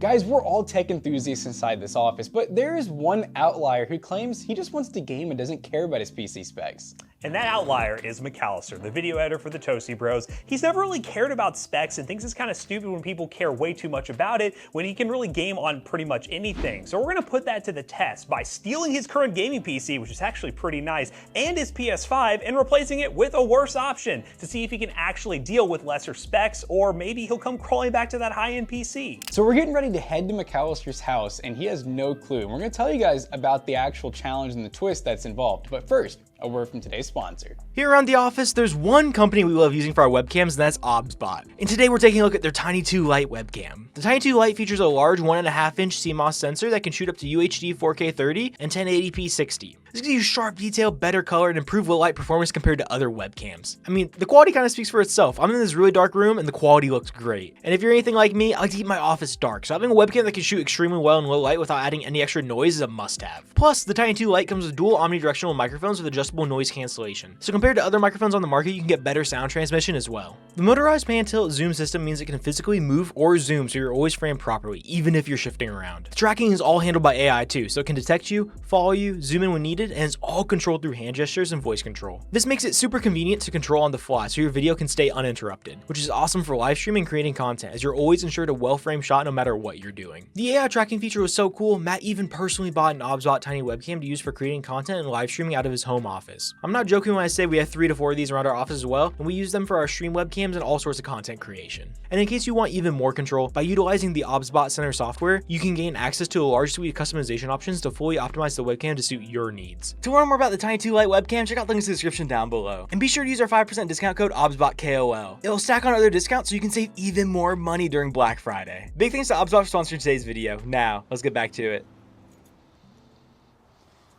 Guys, we're all tech enthusiasts inside this office, but there is one outlier who claims he just wants to game and doesn't care about his PC specs. And that outlier is McCallister, the video editor for the Toasty Bros. He's never really cared about specs and thinks it's kind of stupid when people care way too much about it when he can really game on pretty much anything. So we're gonna put that to the test by stealing his current gaming PC, which is actually pretty nice, and his PS5 and replacing it with a worse option to see if he can actually deal with lesser specs, or maybe he'll come crawling back to that high-end PC. So we're getting ready to head to McCallister's house and he has no clue. And we're gonna tell you guys about the actual challenge and the twist that's involved. But first, a word from today's sponsor. Here around the office, there's one company we love using for our webcams, and that's OBSBot. And today we're taking a look at their Tiny 2 Lite webcam. The Tiny 2 Lite features a large 1.5-inch CMOS sensor that can shoot up to UHD 4K 30 and 1080p 60. This gives you sharp detail, better color, and improved low light performance compared to other webcams. I mean, the quality kind of speaks for itself. I'm in this really dark room and the quality looks great. And if you're anything like me, I like to keep my office dark, so having a webcam that can shoot extremely well in low light without adding any extra noise is a must-have. Plus, the Tiny 2 Lite comes with dual omnidirectional microphones with adjustable noise cancellation. So compared to other microphones on the market, you can get better sound transmission as well. The motorized pan tilt zoom system means it can physically move or zoom so you're always framed properly, even if you're shifting around. The tracking is all handled by AI too, so it can detect you, follow you, zoom in when needed, and it's all controlled through hand gestures and voice control. This makes it super convenient to control on the fly so your video can stay uninterrupted, which is awesome for live streaming and creating content, as you're always ensured a well-framed shot no matter what you're doing. The AI tracking feature was so cool, Matt even personally bought an OBSBot Tiny webcam to use for creating content and live streaming out of his home office. I'm not joking when I say we have 3 to 4 of these around our office as well, and we use them for our stream webcams and all sorts of content creation. And in case you want even more control, by utilizing the OBSBot Center software, you can gain access to a large suite of customization options to fully optimize the webcam to suit your needs. To learn more about the Tiny 2 Lite webcam, check out the links in the description down below. And be sure to use our 5% discount code OBSBOTKOL. It'll stack on other discounts so you can save even more money during Black Friday. Big thanks to OBSBot for sponsoring today's video. Now, let's get back to it.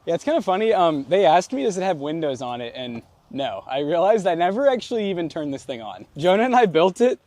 Yeah, it's kind of funny. They asked me, does it have windows on it? And no, I realized I never actually even turned this thing on. Jonah and I built it,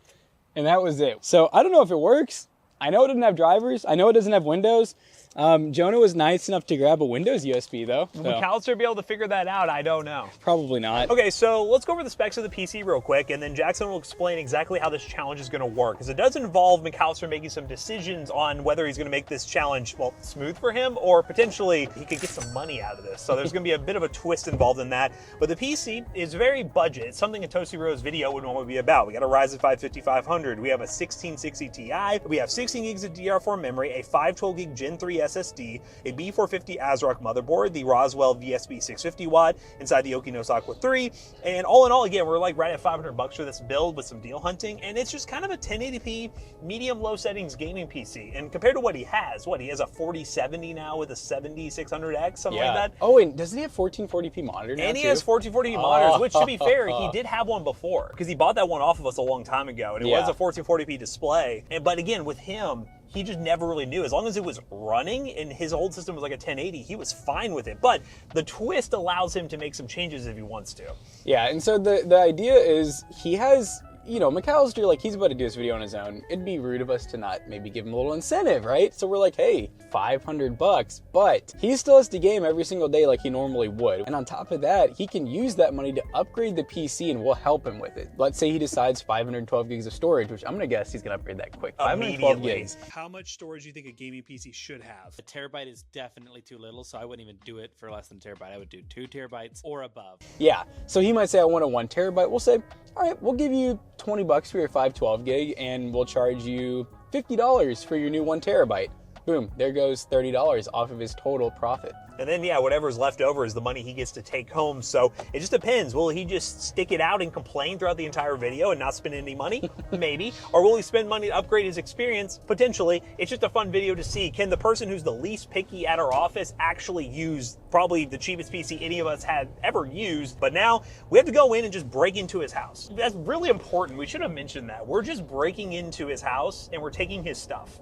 and that was it. So I don't know if it works. I know it doesn't have drivers. I know it doesn't have windows. Jonah was nice enough to grab a Windows USB though. Will McCallister be able to figure that out? I don't know. Probably not. Okay, so let's go over the specs of the PC real quick, and then Jackson will explain exactly how this challenge is going to work, because it does involve McCallister making some decisions on whether he's going to make this challenge, well, smooth for him, or potentially he could get some money out of this. So there's going to be a bit of a twist involved in that. But the PC is very budget. It's something a Toasty Bros video would normally be about. We got a Ryzen 5 5500. We have a 1660 Ti. We have 16 gigs of DDR4 memory, a 512 gig Gen 3 SSD, a B450 ASRock motherboard, the Roswell VSB 650 watt inside the Okinosawa 3, and all in all, again, we're like right at $500 for this build with some deal hunting, and it's just kind of a 1080p medium low settings gaming PC. And compared to what he has a 4070 now with a 7600X, something like that. Oh, and doesn't he have 1440p monitor now And he too? has 1440p monitors, which to be fair, he did have one before, because he bought that one off of us a long time ago, and it was a 1440p display. But again, with him, he just never really knew. As long as it was running and his old system was like a 1080, he was fine with it. But the twist allows him to make some changes if he wants to. Yeah, and so the idea is he has, you know, McCallister, like, he's about to do this video on his own. It'd be rude of us to not maybe give him a little incentive, right? So we're like, hey, $500, but he still has to game every single day like he normally would. And on top of that, he can use that money to upgrade the PC and we'll help him with it. Let's say he decides 512 gigs of storage, which I'm gonna guess he's gonna upgrade that quick. 512 gigs. How much storage do you think a gaming PC should have? A terabyte is definitely too little, so I wouldn't even do it for less than a terabyte. I would do 2 terabytes or above. Yeah, so he might say, I want a 1 terabyte. We'll say, all right, we'll give you $20 for your 512 gig and we'll charge you $50 for your new 1 terabyte. Boom, there goes $30 off of his total profit. And then, yeah, whatever's left over is the money he gets to take home. So it just depends. Will he just stick it out and complain throughout the entire video and not spend any money? Maybe. Or will he spend money to upgrade his experience? Potentially. It's just a fun video to see. Can the person who's the least picky at our office actually use probably the cheapest PC any of us had ever used? But now we have to go in and just break into his house. That's really important. We should have mentioned that. We're just breaking into his house and we're taking his stuff.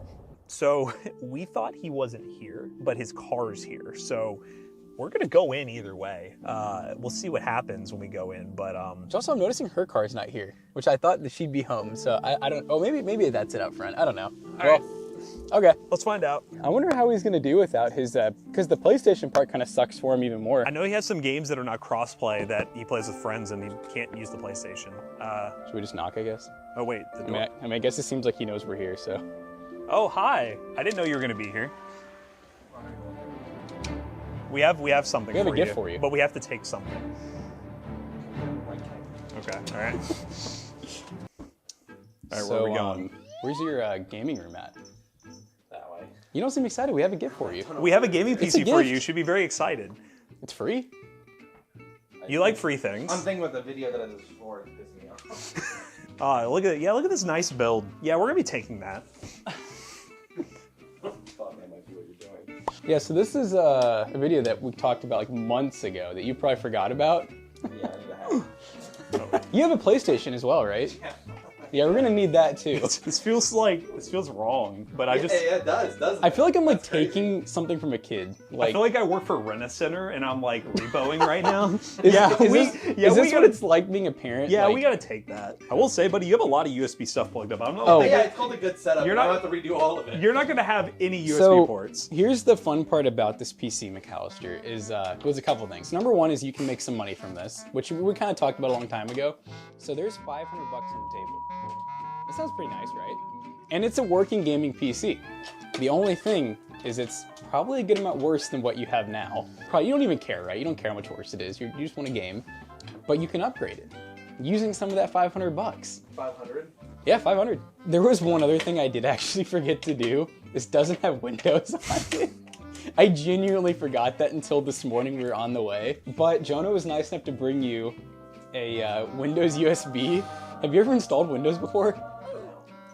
So we thought he wasn't here, but his car's here. So we're gonna go in either way. We'll see what happens when we go in, but Also, I'm noticing her car's not here, which I thought that she'd be home. So I don't, oh, maybe that's it up front. I don't know. All right. Okay. Let's find out. I wonder how he's gonna do without his, because the PlayStation part kind of sucks for him even more. I know he has some games that are not cross-play that he plays with friends and he can't use the PlayStation. Should we just knock, I guess? Oh wait, the door. I mean, I guess it seems like he knows we're here, so. Oh, hi. I didn't know you were going to be here. We have something. We have a for gift you, for you. but we have to take something. Okay. All right. All right. Where are we going? Where's your gaming room at? That way. You don't seem excited. We have a gift for you. We have a gaming It's a PC for gift. you. You should be very excited. It's free. You like free things. I'm thinking with the video that I did before, it's pissing me off. Look at this nice build. Yeah, we're gonna be taking that. Thought that might be what you're doing. Yeah, so this is a video that we talked about like months ago that you probably forgot about. Yeah, I need a hat. You have a PlayStation as well, right? Yeah, we're gonna need that too. This feels wrong, but I just Yeah, it does, doesn't it? I feel like I'm like That's crazy. taking something from a kid. I Like, feel like I work for Rent-A-Center and I'm like repoing right now. is this what gotta- it's like being a parent? Yeah, Like, we gotta take that. I will say, buddy, you have a lot of USB stuff plugged up. I don't know. Oh. Yeah, it's called a good setup. You're I not- don't have to redo all of it. You're not gonna have any USB So ports. here's the fun part about this PC, McCallister, is was a couple things. Number one is you can make some money from this, which we kind of talked about a long time ago. So there's $500 on the table. That sounds pretty nice, right? And it's a working gaming PC. The only thing is it's probably a good amount worse than what you have now. Probably, you don't even care, right? You don't care how much worse it is. You just want a game, but you can upgrade it using some of that $500. 500. Yeah, 500. There was one other thing I did actually forget to do. This doesn't have Windows on it. I genuinely forgot that until this morning we were on the way. But Jonah was nice enough to bring you a Windows USB. Have you ever installed Windows before?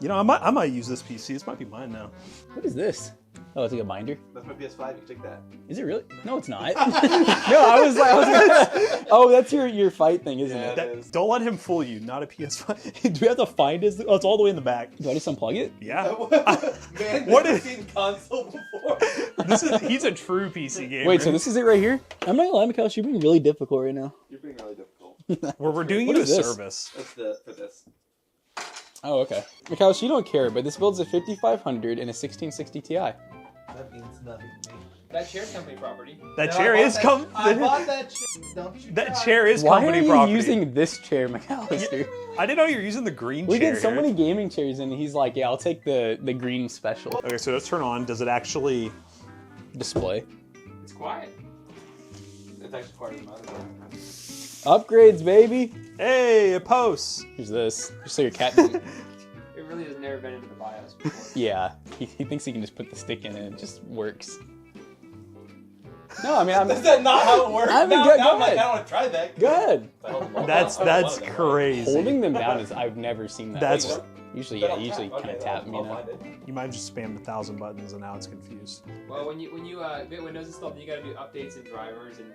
You know, I might use this PC. This might be mine now. What is this? Oh, it's like a binder. That's my PS5. You can take that. Is it really? No, it's not. No, I was like, oh, that's your fight thing, isn't Yeah. it? Don't let him fool you. Not a PS5. Do we have to find his? Oh, it's all the way in the back. Do I just unplug it? Yeah. Man, What never is- seen console before. He's a true PC gamer. Wait, so this is it right here? I'm not gonna lie, Mikhail, you're being really difficult right now. You're being really difficult. we're doing What you a is this? service. That's for this. Oh, okay. Mikhail, you don't care, but this builds a 5500 and a 1660 Ti. That means nothing to me. That chair's company property. That No, chair I bought is that- I bought that shit. Don't you That try. chair is Why company are you property. using this chair, McCallister? I didn't know you were using the green We chair. get so here. many gaming chairs, and he's like, "Yeah, I'll take the green special Okay, so let's turn on. Does it actually? display." It's quiet. It's actually part of the mother. Upgrades, baby. Hey, a post. Here's this, just so your cat doesn't. It really has never been into the BIOS before. Yeah, he thinks he can just put the stick in and it just works. No, I mean, I'm. Is that not how it works? I mean, now, go now I'm like, ahead. I don't want to try that. Go ahead. That's crazy. Holding them down is I've never seen that. That's- before. usually kind of tap them, you know. You might have just spammed 1,000 buttons and now it's confused. Well, when you get Windows installed, you gotta do updates and drivers and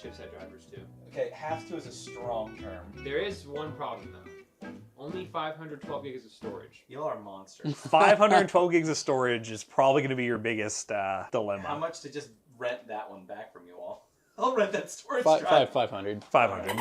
chipset drivers too. Okay, have to is a strong term. There is one problem though. Only 512 gigs of storage. Y'all are monsters. 512 gigs of storage is probably going to be your biggest dilemma. How much to just rent that one back from you all? I'll rent that storage Five, drive. 500. 500.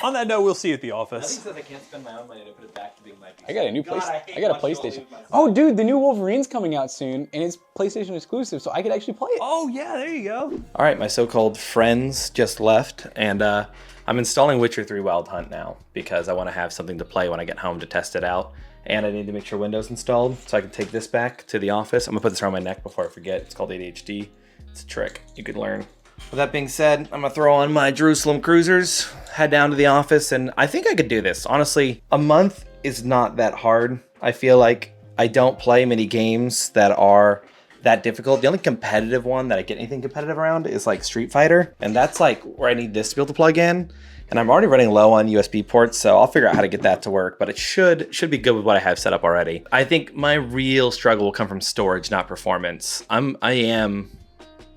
On that note, we'll see you at the Nothing office. says I can't spend my own money to put it back to being my PC. I got a new God, PlayStation. hate I got a watching all PlayStation. these myself. Oh, dude, the new Wolverine's coming out soon, and it's PlayStation exclusive, so I could actually play it. Oh, yeah, there you go. All right, my so-called friends just left, and I'm installing Witcher 3 Wild Hunt now because I want to have something to play when I get home to test it out. And I need to make sure Windows installed so I can take this back to the office. I'm gonna put this around my neck before I forget. It's called ADHD. It's a trick you could learn. With that being said, I'm gonna throw on my Jerusalem Cruisers, head down to the office, and I think I could do this. Honestly, a month is not that hard. I feel like I don't play many games that are that difficult. The only competitive one that I get anything competitive around is like Street Fighter, and that's like where I need this to be able to plug in. And I'm already running low on USB ports, so I'll figure out how to get that to work, but it should be good with what I have set up already. I think my real struggle will come from storage, not performance. I am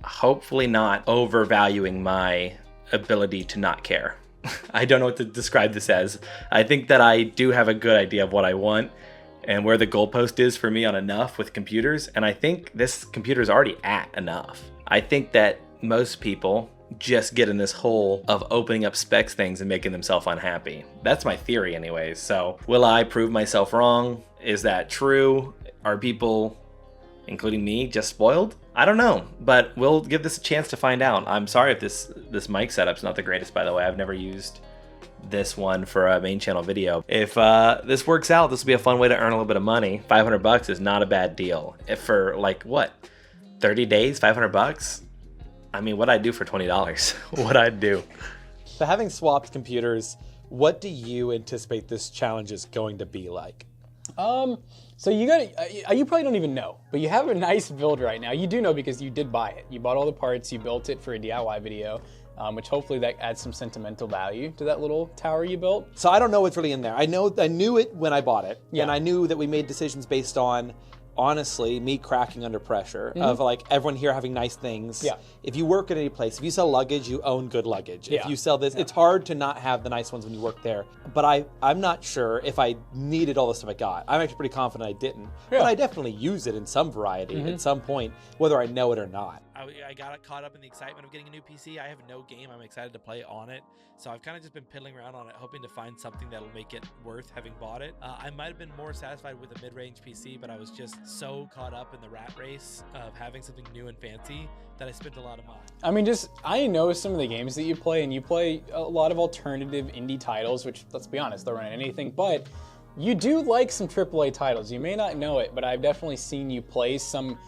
hopefully not overvaluing my ability to not care. I don't know what to describe this as. I think that I do have a good idea of what I want and where the goalpost is for me on enough with computers, and I think this computer is already at enough. I think that most people just get in this hole of opening up specs things and making themselves unhappy. That's my theory anyways. So will I prove myself wrong? Is that true? Are people, including me, just spoiled? I don't know, but we'll give this a chance to find out. I'm sorry if this mic setup's not the greatest, by the way. I've never used this one for a main channel video. If this works out, this will be a fun way to earn a little bit of money. 500 bucks is not a bad deal. If for like what, 30 days, 500 bucks? I mean, what'd I do for $20? What'd I do? So having swapped computers, what do you anticipate this challenge is going to be like? So you probably don't even know, but you have a nice build right now. You do know because you did buy it. You bought all the parts, you built it for a DIY video, which hopefully that adds some sentimental value to that little tower you built. So I don't know what's really in there. I knew it when I bought it, Yeah. and I knew that we made decisions based on, honestly, me cracking under pressure of like everyone here having nice things. Yeah. If you work at any place, if you sell luggage, you own good luggage. Yeah. If you sell this, it's hard to not have the nice ones when you work there. But I'm not sure if I needed all the stuff I got. I'm actually pretty confident I didn't. Yeah. But I definitely use it in some variety at some point, whether I know it or not. I got caught up in the excitement of getting a new PC. I have no game. I'm excited to play on it. So I've kind of just been piddling around on it, hoping to find something that'll make it worth having bought it. I might have been more satisfied with a mid-range PC, but I was just so caught up in the rat race of having something new and fancy that I spent a lot of money. I mean, I know some of the games that you play, and you play a lot of alternative indie titles, which, let's be honest, they'll run anything, but you do like some AAA titles. You may not know it, but I've definitely seen you play some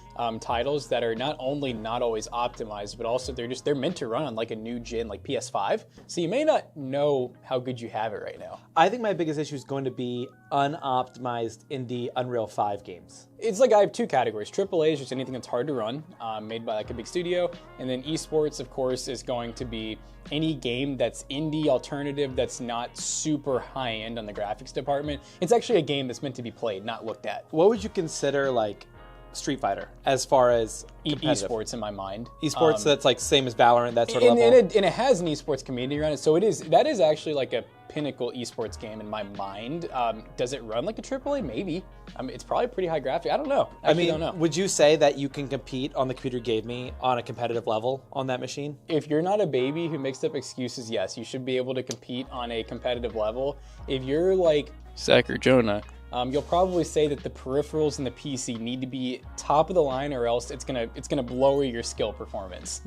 titles that are not only not always optimized, but also they're meant to run on like a new gen, like PS5. So you may not know how good you have it right now. I think my biggest issue is going to be unoptimized indie Unreal 5 games. It's like I have two categories. AAA is just anything that's hard to run, made by like a big studio. And then esports, of course, is going to be any game that's indie alternative that's not super high end on the graphics department. It's actually a game that's meant to be played, not looked at. What would you consider like Street Fighter as far as competitive? Esports in my mind. Esports that's like same as Valorant, that sort of and, level. and it has an esports community around it, so that is actually like a pinnacle esports game in my mind. Does it run like a AAA? Maybe. I mean, it's probably pretty high graphic. I don't know. I don't know. Would you say that you can compete on the computer you gave me on a competitive level on that machine? If you're not a baby who makes up excuses, yes, you should be able to compete on a competitive level. If you're like Zach or Jonah, you'll probably say that the peripherals in the PC need to be top of the line, or else it's gonna lower your skill performance.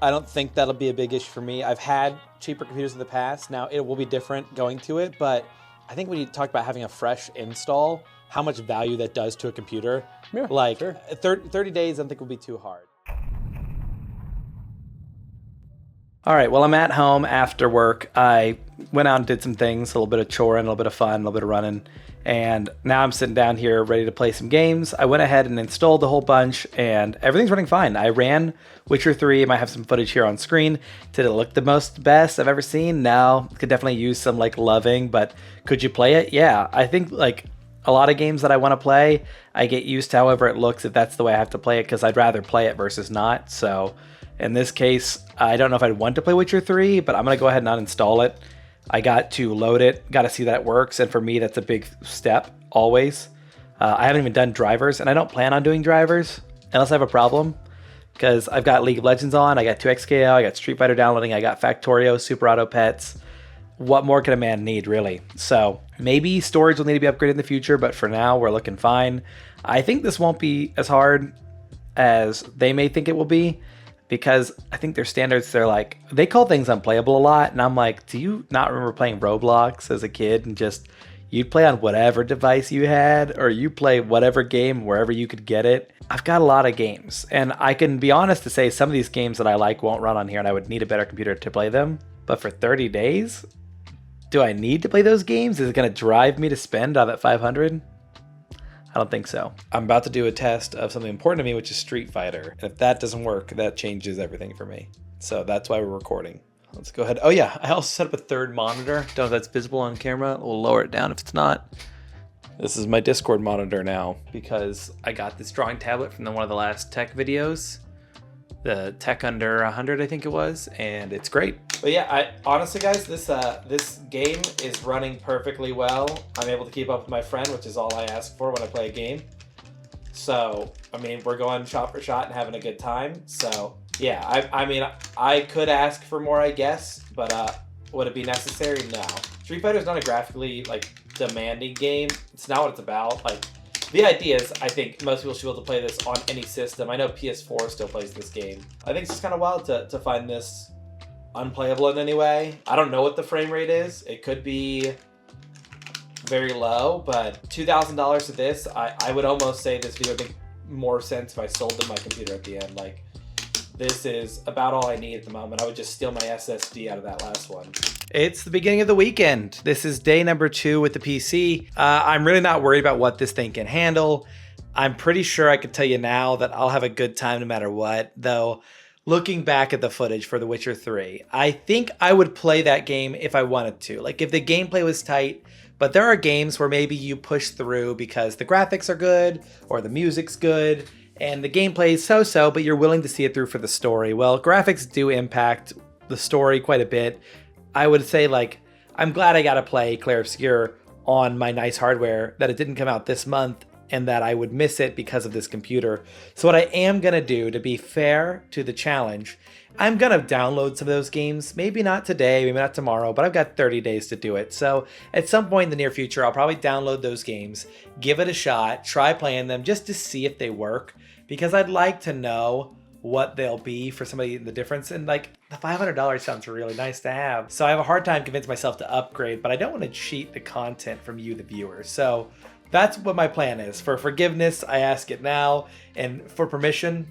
I don't think that'll be a big issue for me. I've had cheaper computers in the past. Now it will be different going to it, but I think when you talk about having a fresh install, how much value that does to a computer, like sure. 30 days I don't think will be too hard. All right, well, I'm at home after work. I went out and did some things, a little bit of choring, a little bit of fun, a little bit of running. And now I'm sitting down here ready to play some games. I went ahead and installed a whole bunch, and everything's running fine. I ran Witcher 3. I might have some footage here on screen. Did it look the best I've ever seen? No. Could definitely use some like loving, but could you play it? Yeah. I think like a lot of games that I want to play, I get used to however it looks if that's the way I have to play it, because I'd rather play it versus not. So in this case, I don't know if I'd want to play Witcher 3, but I'm going to go ahead and uninstall it. I got to load it, got to see that it works, and for me, that's a big step, always. I haven't even done drivers, and I don't plan on doing drivers unless I have a problem, because I've got League of Legends on, I got 2XKO, I got Street Fighter downloading, I got Factorio, Super Auto Pets. What more can a man need, really? So maybe storage will need to be upgraded in the future, but for now, we're looking fine. I think this won't be as hard as they may think it will be, because I think their standards, they call things unplayable a lot, and I'm like, do you not remember playing Roblox as a kid and just, you'd play on whatever device you had, or you play whatever game wherever you could get it? I've got a lot of games, and I can be honest to say some of these games that I like won't run on here, and I would need a better computer to play them. But for 30 days, do I need to play those games? Is it going to drive me to spend all that $500? I don't think so. I'm about to do a test of something important to me, which is Street Fighter. And if that doesn't work, that changes everything for me. So that's why we're recording. Let's go ahead. Oh yeah, I also set up a third monitor. Don't know if that's visible on camera. We'll lower it down if it's not. This is my Discord monitor now, because I got this drawing tablet from one of the last tech videos. The Tech Under 100, I think it was, and it's great. But yeah, honestly, guys, this game is running perfectly well. I'm able to keep up with my friend, which is all I ask for when I play a game. So, I mean, we're going shot for shot and having a good time. So, yeah, I mean, I could ask for more, I guess, but would it be necessary? No. Street Fighter is not a graphically demanding game. It's not what it's about. The idea is, I think most people should be able to play this on any system. I know PS4 still plays this game. I think it's just kind of wild to find this unplayable in any way. I don't know what the frame rate is. It could be very low, but $2,000 to this, I would almost say this video would make more sense if I sold them my computer at the end. Like, this is about all I need at the moment. I would just steal my SSD out of that last one. It's the beginning of the weekend. This is day number 2 with the PC. I'm really not worried about what this thing can handle. I'm pretty sure I could tell you now that I'll have a good time no matter what, though looking back at the footage for The Witcher 3, I think I would play that game if I wanted to. Like, if the gameplay was tight, but there are games where maybe you push through because the graphics are good or the music's good and the gameplay is so-so, but you're willing to see it through for the story. Well, graphics do impact the story quite a bit. I would say, like, I'm glad I got to play Clair Obscur on my nice hardware, that it didn't come out this month and that I would miss it because of this computer. So what I am going to do, to be fair to the challenge, I'm going to download some of those games. Maybe not today, maybe not tomorrow, but I've got 30 days to do it. So at some point in the near future, I'll probably download those games, give it a shot, try playing them just to see if they work, because I'd like to know what they'll be for somebody in the difference. And like, the $500 sounds really nice to have. So I have a hard time convincing myself to upgrade, but I don't want to cheat the content from you, the viewer. So that's what my plan is. For forgiveness, I ask it now, and for permission,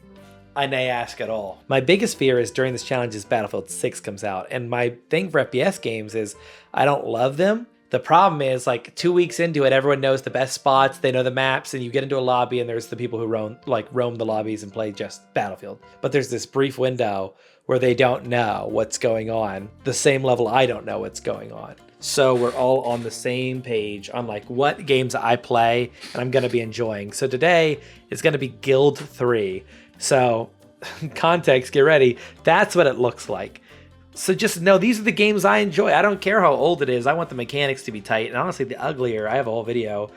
I nay ask at all. My biggest fear is during this challenge is Battlefield 6 comes out, and my thing for FPS games is I don't love them. The problem is, like, 2 weeks into it, everyone knows the best spots, they know the maps, and you get into a lobby and there's the people who roam the lobbies and play just Battlefield. But there's this brief window where they don't know what's going on, the same level I don't know what's going on. So we're all on the same page on like what games I play and I'm gonna be enjoying. So today is gonna be Guild 3. So context, get ready. That's what it looks like. So just know these are the games I enjoy. I don't care how old it is. I want the mechanics to be tight. And honestly, the uglier, I have a whole video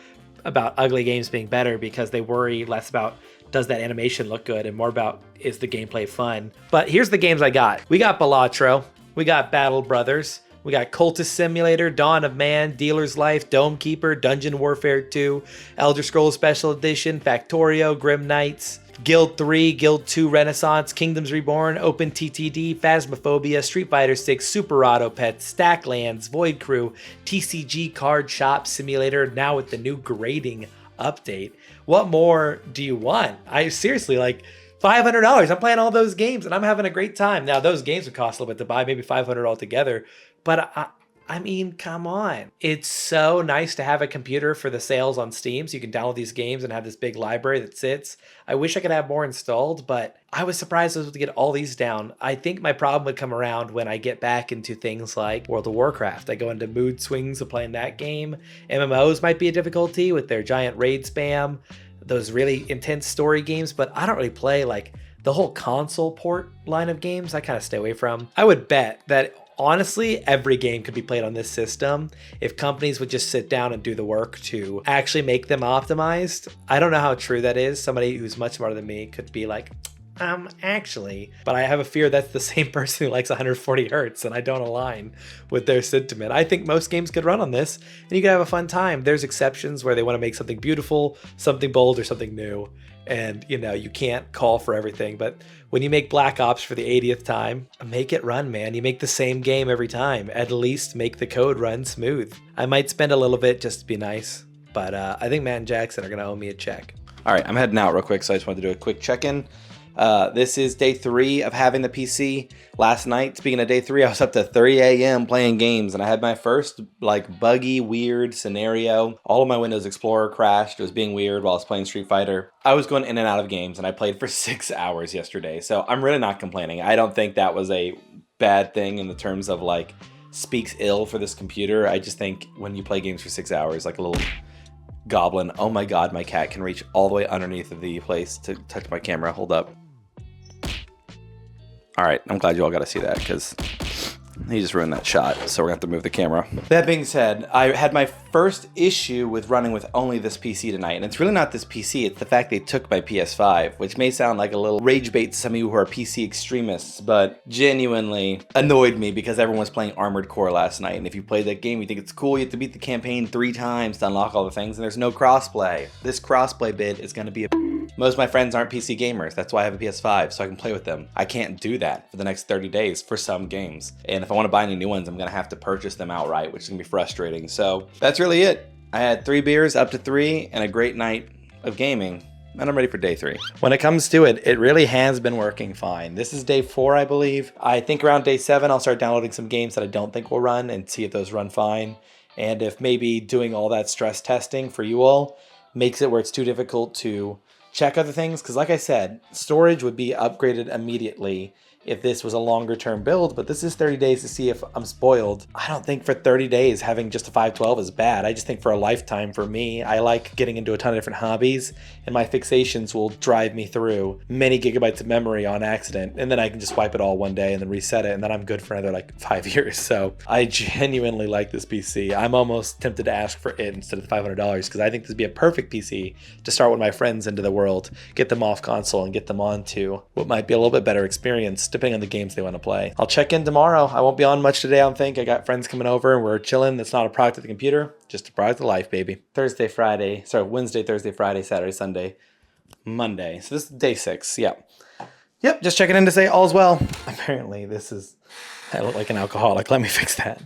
about ugly games being better because they worry less about does that animation look good and more about is the gameplay fun. But here's the games I got. We got Balatro. We got Battle Brothers. We got Cultist Simulator, Dawn of Man, Dealer's Life, Dome Keeper, Dungeon Warfare 2, Elder Scrolls Special Edition, Factorio, Grim Knights, Guild 3, Guild 2 Renaissance, Kingdoms Reborn, Open TTD, Phasmophobia, Street Fighter 6, Super Auto Pets, Stacklands, Void Crew, TCG Card Shop Simulator, now with the new grading update. What more do you want? I seriously, like, $500. I'm playing all those games and I'm having a great time. Now, those games would cost a little bit to buy, maybe $500 altogether. But I mean, come on. It's so nice to have a computer for the sales on Steam so you can download these games and have this big library that sits. I wish I could have more installed, but I was surprised I was able to get all these down. I think my problem would come around when I get back into things like World of Warcraft. I go into mood swings of playing that game. MMOs might be a difficulty with their giant raid spam, those really intense story games, but I don't really play like the whole console port line of games. I kind of stay away from. I would bet that honestly, every game could be played on this system if companies would just sit down and do the work to actually make them optimized. I don't know how true that is. Somebody who's much smarter than me could be like, actually, but I have a fear that's the same person who likes 140 hertz and I don't align with their sentiment. I think most games could run on this and you could have a fun time. There's exceptions where they want to make something beautiful, something bold, or something new. And, you know, you can't call for everything, but when you make Black Ops for the 80th time, make it run, man. You make the same game every time. At least make the code run smooth. I might spend a little bit just to be nice, but I think Matt and Jackson are going to owe me a check. All right, I'm heading out real quick, so I just wanted to do a quick check-in. This is day 3 of having the PC. Last night, speaking of day 3, I was up to 3 a.m. playing games, and I had my first like buggy, weird scenario. All of my Windows Explorer crashed. It was being weird while I was playing Street Fighter. I was going in and out of games, and I played for 6 hours yesterday, so I'm really not complaining. I don't think that was a bad thing in the terms of like speaks ill for this computer. I just think when you play games for 6 hours, like a little goblin, oh my god, my cat can reach all the way underneath of the place to touch my camera. Hold up. All right, I'm glad you all got to see that because he just ruined that shot, so we're going to have to move the camera. That being said, I had my first issue with running with only this PC tonight. And it's really not this PC, it's the fact they took my PS5, which may sound like a little rage bait to some of you who are PC extremists, but genuinely annoyed me because everyone was playing Armored Core last night. And if you played that game, you think it's cool, you have to beat the campaign 3 times to unlock all the things, and there's no crossplay. This crossplay bit is gonna be a most of my friends aren't PC gamers. That's why I have a PS5, so I can play with them. I can't do that for the next 30 days for some games. And if I want to buy any new ones, I'm gonna have to purchase them outright, which is gonna be frustrating. So that's really it. I had 3 beers, up to 3, and a great night of gaming. And I'm ready for day 3. When it comes to it, it really has been working fine. This is day 4, I believe. I think around day 7, I'll start downloading some games that I don't think will run and see if those run fine. And if maybe doing all that stress testing for you all makes it where it's too difficult to check other things, because like I said, storage would be upgraded immediately if this was a longer term build, but this is 30 days to see if I'm spoiled. I don't think for 30 days having just a 512 is bad. I just think for a lifetime for me, I like getting into a ton of different hobbies, and my fixations will drive me through many gigabytes of memory on accident, and then I can just wipe it all one day and then reset it, and then I'm good for another like 5 years. So I genuinely like this PC. I'm almost tempted to ask for it instead of the $500 because I think this would be a perfect PC to start with my friends into the world, get them off console and get them onto what might be a little bit better experience depending on the games they want to play. I'll check in tomorrow. I won't be on much today, I don't think. I got friends coming over and we're chilling. That's not a product of the computer, just a product of life, baby. Wednesday, Thursday, Friday, Saturday, Sunday, Monday. So this is day 6, yeah. Yep, just checking in to say all's well. Apparently I look like an alcoholic. Let me fix that.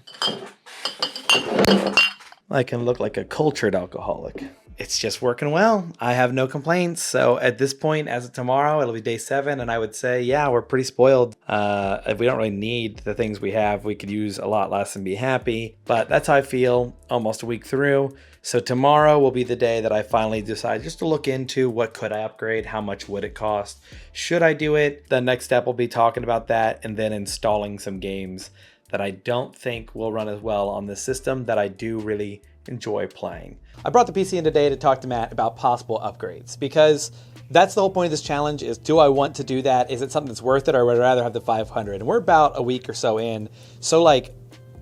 I can look like a cultured alcoholic. It's just working well. I have no complaints. So at this point, as of tomorrow, it'll be day 7. And I would say, yeah, we're pretty spoiled. If we don't really need the things we have, we could use a lot less and be happy. But that's how I feel almost a week through. So tomorrow will be the day that I finally decide just to look into what could I upgrade? How much would it cost? Should I do it? The next step will be talking about that and then installing some games that I don't think will run as well on this system that I do really enjoy playing. I brought the PC in today to talk to Matt about possible upgrades because that's the whole point of this challenge is, do I want to do that? Is it something that's worth it, or would I rather have the 500? And we're about a week or so in. So like,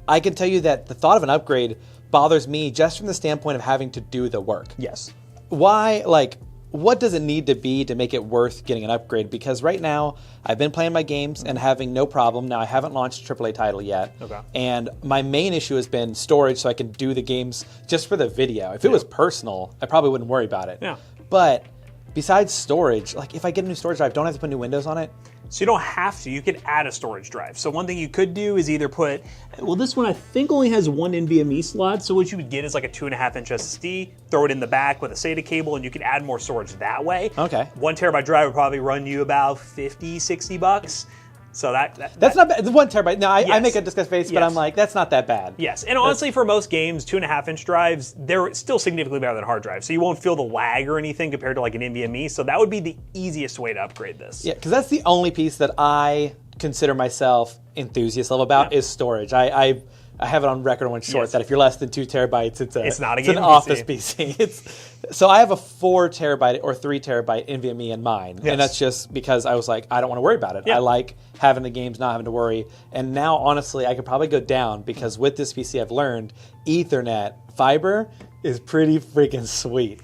I can tell you that the thought of an upgrade bothers me just from the standpoint of having to do the work. Yes. Why, like, what does it need to be to make it worth getting an upgrade? Because right now, I've been playing my games and having no problem. Now, I haven't launched a AAA title yet. Okay. And my main issue has been storage, so I can do the games just for the video. If it was personal, I probably wouldn't worry about it. Yeah. But besides storage, like if I get a new storage drive, don't I have to put new windows on it? So you don't have to, you could add a storage drive. So one thing you could do is either put, well, this one I think only has 1 NVMe slot, so what you would get is like a 2.5-inch SSD, throw it in the back with a SATA cable, and you could add more storage that way. Okay. 1 terabyte drive would probably run you about 50, 60 bucks. So that's not bad. 1 terabyte. Now, I Yes. make a disgust face, but Yes. I'm like, that's not that bad. Yes, and honestly, for most games, 2.5-inch drives, they're still significantly better than hard drives, so you won't feel the lag or anything compared to like an NVMe, so that would be the easiest way to upgrade this. Yeah, because that's the only piece that I consider myself enthusiast level about is storage. I have it on record on short Yes. that if you're less than 2 terabytes, it's not a an gaming office PC. PC. So I have a 4 terabyte or 3 terabyte NVMe in mine, Yes. and that's just because I was like, I don't want to worry about it. Yeah. I like having the games, not having to worry. And now, honestly, I could probably go down because with this PC, I've learned Ethernet fiber is pretty freaking sweet.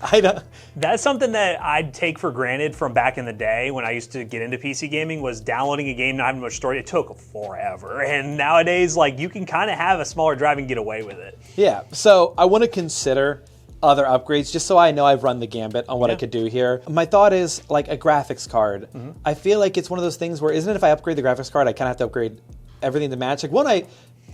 That's something that I'd take for granted from back in the day when I used to get into PC gaming, was downloading a game, not having much storage. It took forever. And nowadays, like, you can kind of have a smaller drive and get away with it. Yeah, so I want to consider other upgrades just so I know I've run the gambit on what I could do here. My thought is like a graphics card. I feel like it's one of those things where, isn't it if I upgrade the graphics card, I kind of have to upgrade everything to match? Like, won't I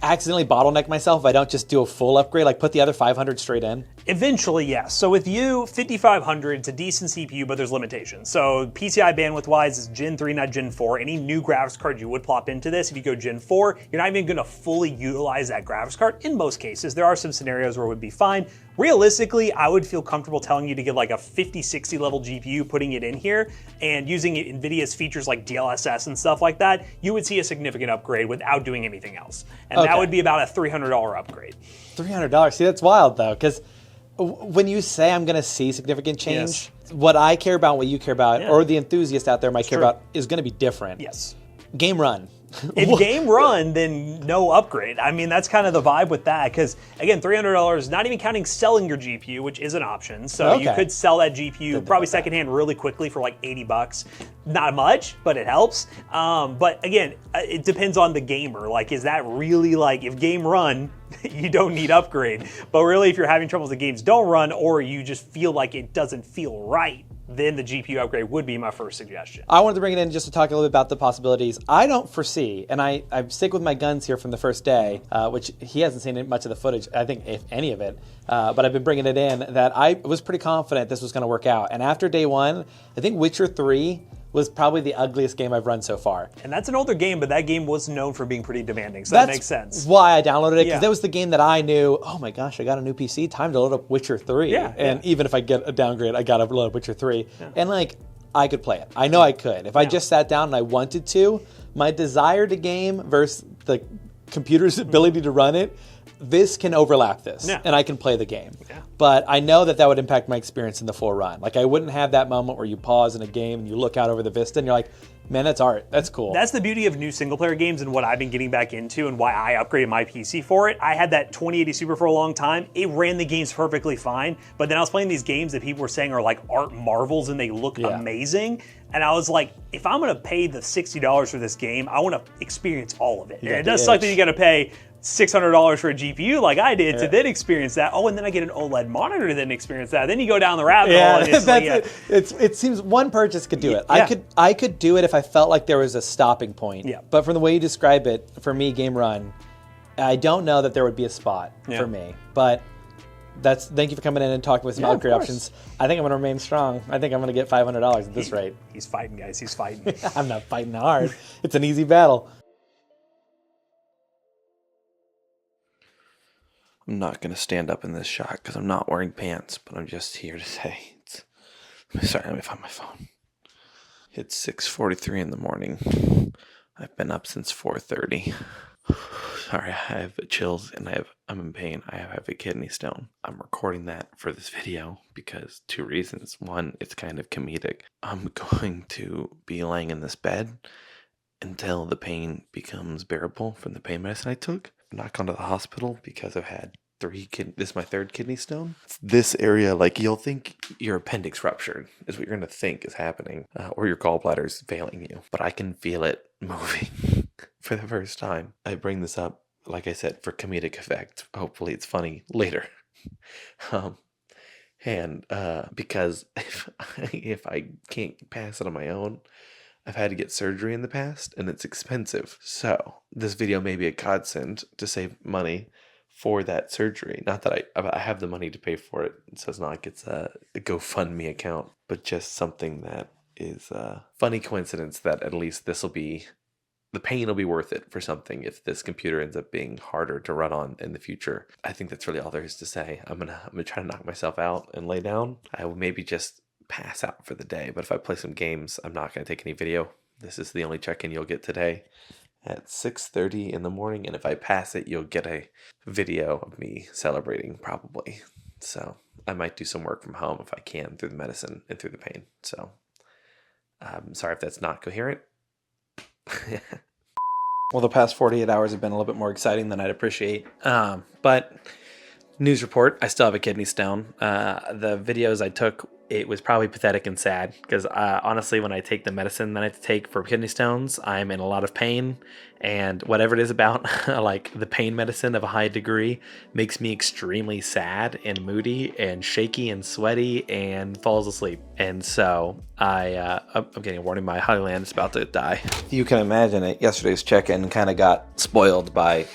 accidentally bottleneck myself if I don't just do a full upgrade, like put the other 500 straight in? Eventually, yes. So with you, 5500, it's a decent CPU, but there's limitations. So PCI bandwidth-wise, is Gen 3, not Gen 4. Any new graphics card you would plop into this, if you go Gen 4, you're not even going to fully utilize that graphics card in most cases. There are some scenarios where it would be fine. Realistically, I would feel comfortable telling you to get like a 5060 level GPU, putting it in here, and using NVIDIA's features like DLSS and stuff like that, you would see a significant upgrade without doing anything else. And that would be about a $300 upgrade. $300. See, that's wild though, because when you say I'm going to see significant change, what I care about, what you care about, or the enthusiast out there might care about is going to be different. Yes. Game run. If game run, then no upgrade. I mean, that's kind of the vibe with that, because again, $300, not even counting selling your GPU, which is an option. So you could sell that GPU probably secondhand really quickly for like 80 bucks. Not much, but it helps. But again, it depends on the gamer. Like, is that really like, if game run, you don't need upgrade. But really, if you're having troubles the games don't run, or you just feel like it doesn't feel right, then the GPU upgrade would be my first suggestion. I wanted to bring it in just to talk a little bit about the possibilities. I don't foresee, and I stick with my guns here from the first day, which he hasn't seen much of the footage, I think, if any of it, but I've been bringing it in, that I was pretty confident this was going to work out. And after day one, I think Witcher 3 was probably the ugliest game I've run so far. And that's an older game, but that game was known for being pretty demanding, so that makes sense. That's why I downloaded it, because that was the game that I knew, oh my gosh, I got a new PC, time to load up Witcher 3. And even if I get a downgrade, I gotta load up Witcher 3. And like, I could play it. I know I could. If I just sat down and I wanted to, my desire to game versus the computer's ability to run it, this can overlap this, and I can play the game. But I know that would impact my experience in the full run. Like, I wouldn't have that moment where you pause in a game and you look out over the vista and you're like, man, that's art. That's cool. That's the beauty of new single-player games and what I've been getting back into and why I upgraded my PC for it. I had that 2080 Super for a long time. It ran the games perfectly fine, but then I was playing these games that people were saying are like art marvels and they look amazing. And I was like, if I'm gonna pay the $60 for this game, I wanna experience all of it. And it does suck that you gotta pay $600 for a GPU like I did to then experience that. Oh, and then I get an OLED monitor to then experience that. Then you go down the rabbit hole. And it seems one purchase could do it. I could do it if I felt like there was a stopping point. But from the way you describe it, for me, game run, I don't know that there would be a spot for me. But thank you for coming in and talking with some upgrade options. I think I'm gonna remain strong. I think I'm gonna get $500 at this rate. He's fighting, guys. He's fighting. I'm not fighting hard. It's an easy battle. I'm not going to stand up in this shot because I'm not wearing pants, but I'm just here to say, sorry, let me find my phone. It's 6:43 in the morning. I've been up since 4:30. Sorry, I have chills and I'm in pain. I have a kidney stone. I'm recording that for this video because 2 reasons. One, it's kind of comedic. I'm going to be laying in this bed until the pain becomes bearable from the pain medicine I took. I'm not gone to the hospital because I've had this is my 3rd kidney stone. It's this area, like, you'll think your appendix ruptured is what you're going to think is happening, or your gallbladder's failing you. But I can feel it moving for the first time. I bring this up, like I said, for comedic effect. Hopefully it's funny later. Because if I can't pass it on my own, I've had to get surgery in the past, and it's expensive. So this video may be a godsend to save money for that surgery. Not that I have the money to pay for it, so it's not like it's a GoFundMe account, but just something that is a funny coincidence that at least the pain will be worth it for something if this computer ends up being harder to run on in the future. I think that's really all there is to say. I'm gonna try to knock myself out and lay down. I will maybe just pass out for the day, but if I play some games, I'm not going to take any video. This is the only check-in you'll get today at 6:30 in the morning, and if I pass it, you'll get a video of me celebrating probably. So I might do some work from home if I can through the medicine and through the pain. So I'm sorry if that's not coherent. Well, the past 48 hours have been a little bit more exciting than I'd appreciate, but news report, I still have a kidney stone. The videos I took, it was probably pathetic and sad because honestly, when I take the medicine that I have to take for kidney stones, I'm in a lot of pain, and whatever it is about like the pain medicine of a high degree makes me extremely sad and moody and shaky and sweaty and falls asleep. And so I'm getting a warning, my Highland is about to die. You can imagine it. Yesterday's check-in kind of got spoiled by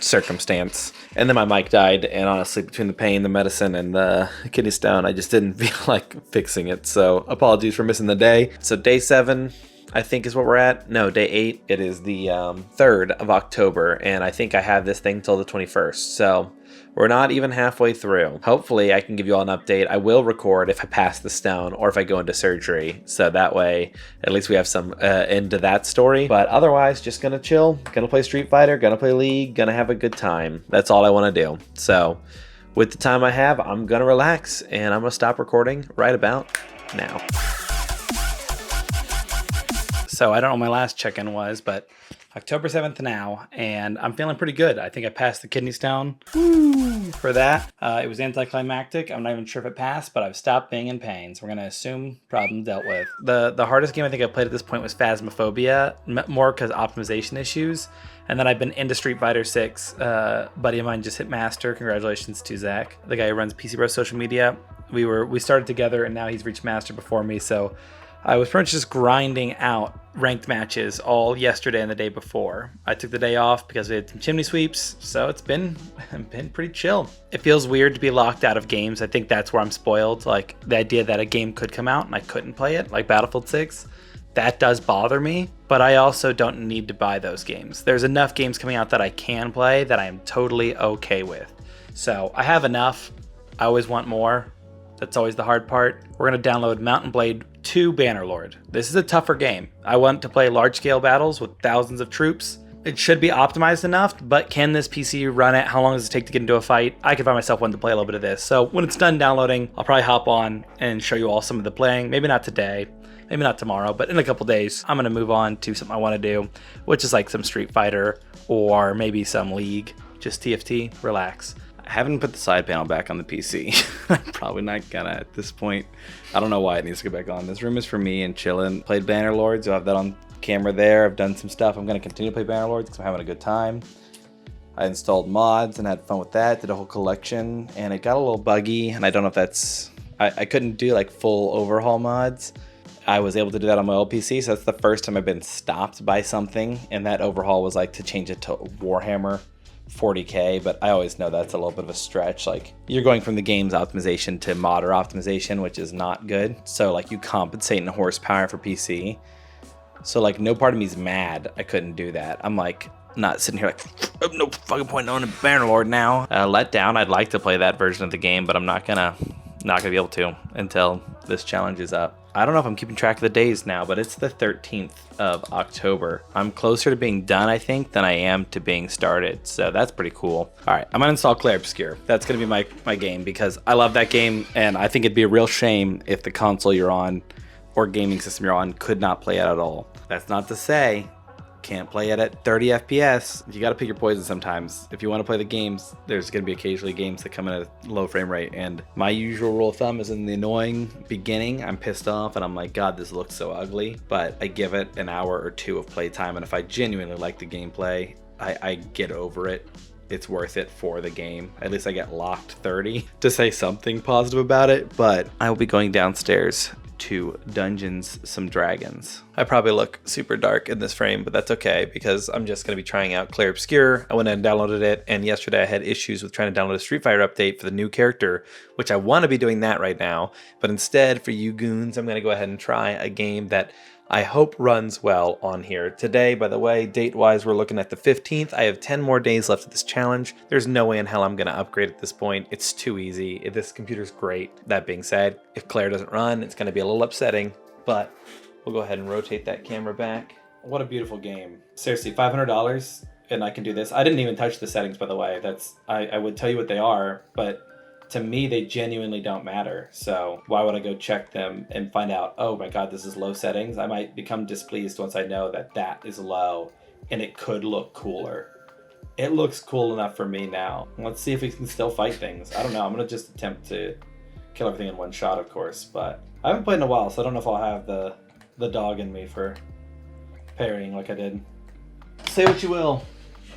circumstance. And then my mic died, and honestly, between the pain, the medicine, and the kidney stone, I just didn't feel like fixing it. So apologies for missing the day. So day 7, I think is what we're at. No, day 8. It is the 3rd of October, and I think I have this thing till the 21st. So we're not even halfway through. Hopefully I can give you all an update. I will record if I pass the stone or if I go into surgery. So that way, at least we have some end to that story. But otherwise, just gonna chill, gonna play Street Fighter, gonna play League, gonna have a good time. That's all I wanna do. So with the time I have, I'm gonna relax, and I'm gonna stop recording right about now. So I don't know when my last check-in was, but October 7th now, and I'm feeling pretty good. I think I passed the kidney stone. Woo! For that. It was anticlimactic. I'm not even sure if it passed, but I've stopped being in pain, so we're going to assume problem dealt with. The hardest game I think I played at this point was Phasmophobia, more because optimization issues. And then I've been into Street Fighter 6. Buddy of mine just hit Master. Congratulations to Zach, the guy who runs PC Bros social media. We started together, and now he's reached Master before me, so I was pretty much just grinding out ranked matches all yesterday and the day before. I took the day off because we had some chimney sweeps, so it's been pretty chill. It feels weird to be locked out of games. I think that's where I'm spoiled. Like the idea that a game could come out and I couldn't play it, like Battlefield 6, that does bother me, but I also don't need to buy those games. There's enough games coming out that I can play that I am totally okay with. So I have enough. I always want more. That's always the hard part. We're going to download Mountain Blade 2 Bannerlord. This is a tougher game. I want to play large-scale battles with thousands of troops. It should be optimized enough, but can this PC run it? How long does it take to get into a fight? I could find myself wanting to play a little bit of this. So when it's done downloading, I'll probably hop on and show you all some of the playing. Maybe not today, maybe not tomorrow, but in a couple days, I'm going to move on to something I want to do, which is like some Street Fighter or maybe some League. Just TFT, relax. I haven't put the side panel back on the PC. I'm probably not gonna at this point. I don't know why it needs to go back on. This room is for me and chilling. Played Bannerlord, so I have that on camera there. I've done some stuff. I'm gonna continue to play Bannerlord because I'm having a good time. I installed mods and had fun with that. Did a whole collection, and it got a little buggy, and I don't know if that's... I couldn't do like full overhaul mods. I was able to do that on my old PC, so that's the first time I've been stopped by something, and that overhaul was like to change it to Warhammer 40K, but I always know that's a little bit of a stretch. Like you're going from the game's optimization to modder optimization, which is not good. So like you compensate in horsepower for PC. So like no part of me is mad I couldn't do that. I'm like not sitting here like no fucking point in owning Bannerlord now. Let down. I'd like to play that version of the game, but I'm not gonna be able to until this challenge is up. I don't know if I'm keeping track of the days now, but it's the 13th of October. I'm closer to being done, I think, than I am to being started. So that's pretty cool. All right, I'm gonna install Clair Obscur. That's gonna be my game because I love that game, and I think it'd be a real shame if the console you're on or gaming system you're on could not play it at all. That's not to say can't play it at 30 FPS. You got to pick your poison sometimes. If you want to play the games, there's going to be occasionally games that come in at a low frame rate. And my usual rule of thumb is in the annoying beginning, I'm pissed off and I'm like, God, this looks so ugly. But I give it an hour or two of playtime. And if I genuinely like the gameplay, I get over it. It's worth it for the game. At least I get locked 30 to say something positive about it. But I will be going downstairs to Dungeons Some Dragons. I probably look super dark in this frame, but that's okay because I'm just going to be trying out Clair Obscur. I went and downloaded it, and yesterday I had issues with trying to download a Street Fighter update for the new character, which I want to be doing that right now. But instead, for you goons, I'm going to go ahead and try a game that I hope runs well on here. Today, by the way, date-wise, we're looking at the 15th. I have 10 more days left of this challenge. There's no way in hell I'm gonna upgrade at this point. It's too easy. This computer's great. That being said, if Claire doesn't run, it's gonna be a little upsetting, but we'll go ahead and rotate that camera back. What a beautiful game. Seriously, $500 and I can do this. I didn't even touch the settings, by the way. I would tell you what they are, but to me, they genuinely don't matter. So why would I go check them and find out, oh my God, this is low settings? I might become displeased once I know that that is low and it could look cooler. It looks cool enough for me now. Let's see if we can still fight things. I don't know. I'm going to just attempt to kill everything in one shot, of course, but I haven't played in a while, so I don't know if I'll have the dog in me for parrying like I did. Say what you will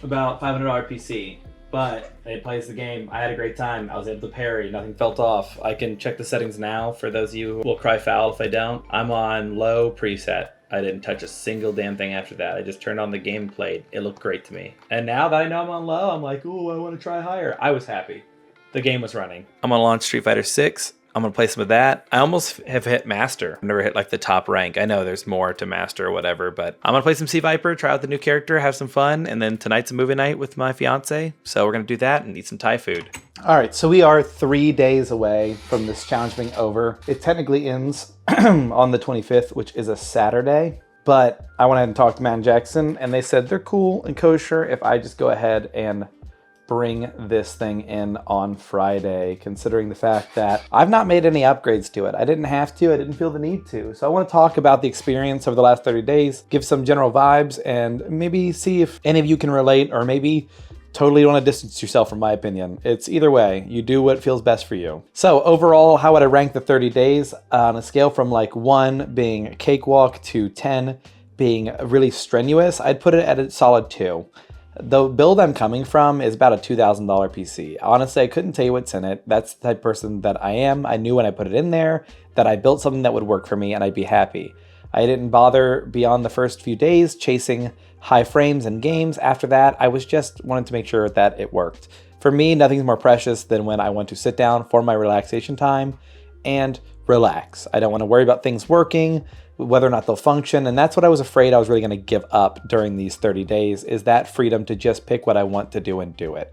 about $500 PC. But it plays the game. I had a great time. I was able to parry. Nothing felt off. I can check the settings now for those of you who will cry foul if I don't. I'm on low preset. I didn't touch a single damn thing after that. I just turned on the game and played. It looked great to me. And now that I know I'm on low, I'm like, ooh, I want to try higher. I was happy. The game was running. I'm going to launch Street Fighter 6. I'm going to play some of that. I almost have hit Master. I've never hit like the top rank. I know there's more to Master or whatever, but I'm going to play some Sea Viper, try out the new character, have some fun, and then tonight's a movie night with my fiance. So we're going to do that and eat some Thai food. All right, so we are 3 days away from this challenge being over. It technically ends on the 25th, which is a Saturday, but I went ahead and talked to Matt and Jackson, and they said they're cool and kosher if I just go ahead and bring this thing in on Friday, considering the fact that I've not made any upgrades to it. I didn't have to, I didn't feel the need to. So I want to talk about the experience over the last 30 days, give some general vibes, and maybe see if any of you can relate, or maybe totally want to distance yourself from my opinion. It's either way, you do what feels best for you. So overall, how would I rank the 30 days on a scale from like 1 being a cakewalk to 10 being really strenuous? I'd put it at a solid 2. The build I'm coming from is about a $2,000 PC. Honestly, I couldn't tell you what's in it. That's the type of person that I am. I knew when I put it in there that I built something that would work for me and I'd be happy. I didn't bother beyond the first few days chasing high frames in games. After that, I was just wanted to make sure that it worked. For me, nothing's more precious than when I want to sit down for my relaxation time and relax. I don't want to worry about things working, whether or not they'll function, and that's what I was afraid I was really going to give up during these 30 days, is that freedom to just pick what I want to do and do it.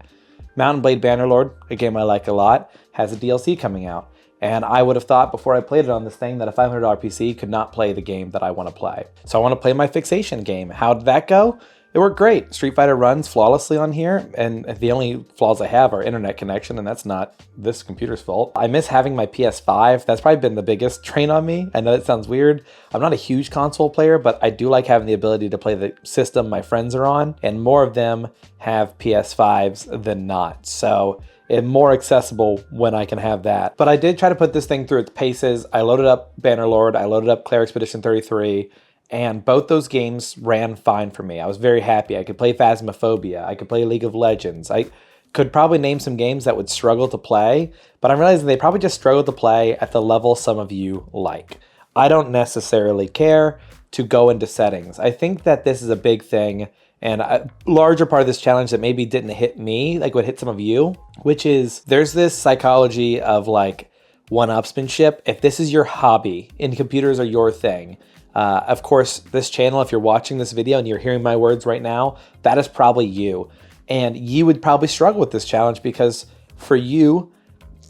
Mountain Blade Bannerlord, a game I like a lot, has a DLC coming out, and I would have thought before I played it on this thing that a $500 PC could not play the game that I want to play. So I want to play my fixation game. How did that go? It worked great. Street Fighter runs flawlessly on here, and the only flaws I have are internet connection, and that's not this computer's fault. I miss having my PS5. That's probably been the biggest drain on me. I know that sounds weird. I'm not a huge console player, but I do like having the ability to play the system my friends are on, and more of them have PS5s than not. So it's more accessible when I can have that. But I did try to put this thing through its paces. I loaded up Bannerlord, I loaded up Claire Expedition 33, and both those games ran fine for me. I was very happy. I could play Phasmophobia. I could play League of Legends. I could probably name some games that would struggle to play, but I'm realizing they probably just struggle to play at the level some of you like. I don't necessarily care to go into settings. I think that this is a big thing, and a larger part of this challenge that maybe didn't hit me, like what hit some of you, which is there's this psychology of like one-upsmanship. If this is your hobby and computers are your thing, of course, this channel, if you're watching this video and you're hearing my words right now, that is probably you. And you would probably struggle with this challenge because for you,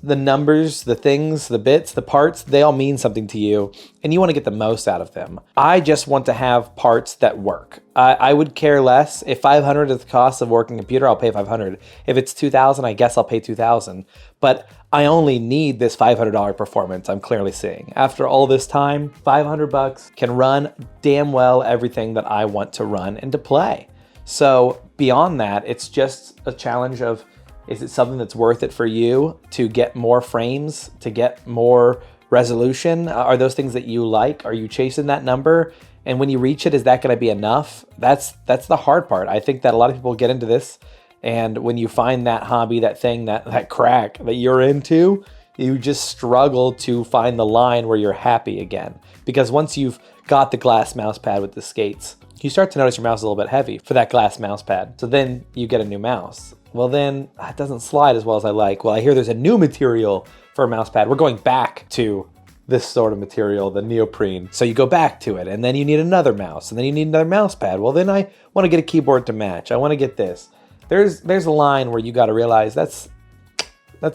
the numbers, the things, the bits, the parts, they all mean something to you and you want to get the most out of them. I just want to have parts that work. I would care less. If 500 is the cost of a working computer, I'll pay 500. If it's 2,000, I guess I'll pay 2,000. But I only need this $500 performance I'm clearly seeing. After all this time, 500 bucks can run damn well everything that I want to run and to play. So beyond that, it's just a challenge of, is it something that's worth it for you to get more frames, to get more resolution? Are those things that you like? Are you chasing that number? And when you reach it, is that going to be enough? That's the hard part. I think that a lot of people get into this, and when you find that hobby, that thing, that crack that you're into, you just struggle to find the line where you're happy again. Because once you've got the glass mouse pad with the skates, you start to notice your mouse is a little bit heavy for that glass mouse pad. So then you get a new mouse. Well, then it doesn't slide as well as I like. Well, I hear there's a new material for a mouse pad. We're going back to this sort of material, the neoprene. So you go back to it, and then you need another mouse, and then you need another mouse pad. Well, then I want to get a keyboard to match. I want to get this. There's a line where you got to realize that's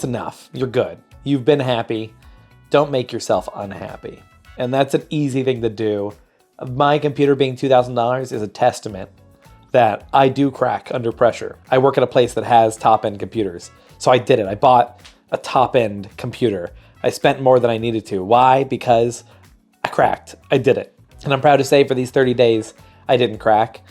enough. You're good. You've been happy. Don't make yourself unhappy. And that's an easy thing to do. My computer being $2,000 is a testament that I do crack under pressure. I work at a place that has top-end computers. So I did it. I bought a top-end computer. I spent more than I needed to. Why? Because I cracked. I did it. And I'm proud to say for these 30 days, I didn't crack.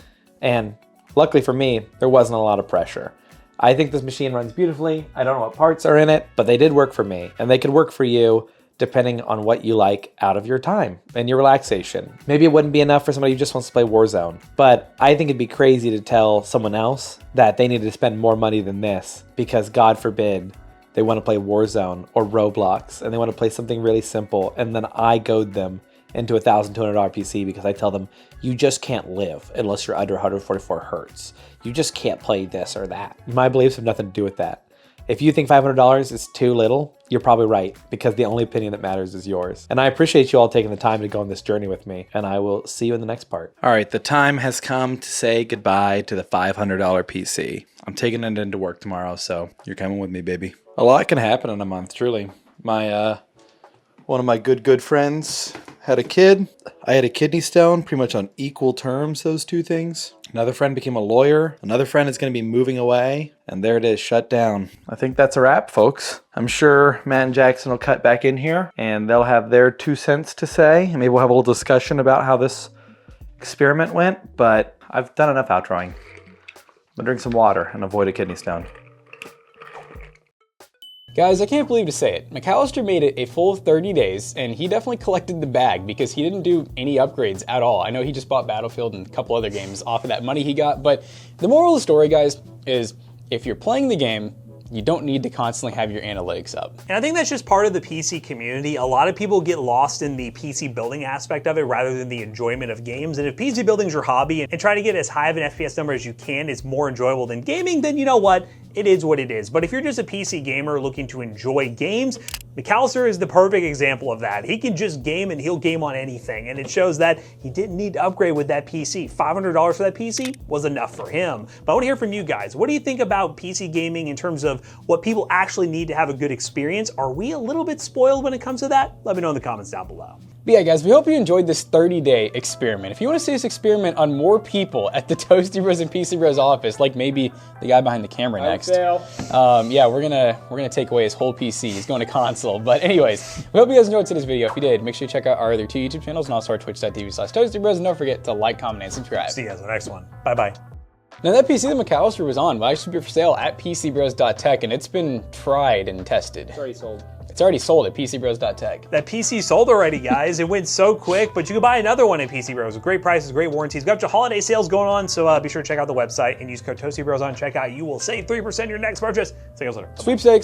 And luckily for me, there wasn't a lot of pressure. I think this machine runs beautifully. I don't know what parts are in it, but they did work for me. And they could work for you depending on what you like out of your time and your relaxation. Maybe it wouldn't be enough for somebody who just wants to play Warzone, but I think it'd be crazy to tell someone else that they need to spend more money than this because God forbid they want to play Warzone or Roblox and they want to play something really simple, and then I goad them into a $1,200 PC because I tell them, you just can't live unless you're under 144 hertz. You just can't play this or that. My beliefs have nothing to do with that. If you think $500 is too little, you're probably right, because the only opinion that matters is yours. And I appreciate you all taking the time to go on this journey with me, and I will see you in the next part. All right, the time has come to say goodbye to the $500 PC. I'm taking it into work tomorrow, so you're coming with me, baby. A lot can happen in a month, truly. My one of my good friends had a kid. I had a kidney stone, pretty much on equal terms, those two things. Another friend became a lawyer. Another friend is going to be moving away. And there it is, shut down. I think that's a wrap, folks. I'm sure Matt and Jackson will cut back in here and they'll have their 2 cents to say. And maybe we'll have a little discussion about how this experiment went. But I've done enough outroing. I'm gonna drink some water and avoid a kidney stone. Guys, I can't believe to say it. McCallister made it a full 30 days, and he definitely collected the bag because he didn't do any upgrades at all. I know he just bought Battlefield and a couple other games off of that money he got, but the moral of the story, guys, is if you're playing the game, you don't need to constantly have your analytics up. And I think that's just part of the PC community. A lot of people get lost in the PC building aspect of it rather than the enjoyment of games. And if PC building is your hobby and trying to get as high of an FPS number as you can is more enjoyable than gaming, then you know what? It is what it is. But if you're just a PC gamer looking to enjoy games, McCallister is the perfect example of that. He can just game and he'll game on anything. And it shows that he didn't need to upgrade with that PC. $500 for that PC was enough for him. But I want to hear from you guys. What do you think about PC gaming in terms of what people actually need to have a good experience? Are we a little bit spoiled when it comes to that? Let me know in the comments down below. But yeah, guys, we hope you enjoyed this 30-day experiment. If you want to see us experiment on more people at the Toasty Bros and PC Bros office, like maybe the guy behind the camera next, yeah, we're gonna take away his whole PC. He's going to console. But anyways, we hope you guys enjoyed today's video. If you did, make sure you check out our other 2 YouTube channels and also our twitch.tv/ToastyBros. And don't forget to like, comment, and subscribe. See you guys in the next one. Bye-bye. Now that PC that McCallister was on will actually be for sale at PCBros.tech, and it's been tried and tested. It's already sold. It's already sold at PCBros.tech. That PC sold already, guys. It went so quick, but you can buy another one at PC Bros with great prices, great warranties. We've got your holiday sales going on, so be sure to check out the website and use code ToastyBros on checkout. You will save 3% on your next purchase. See you guys later. Sweepstakes.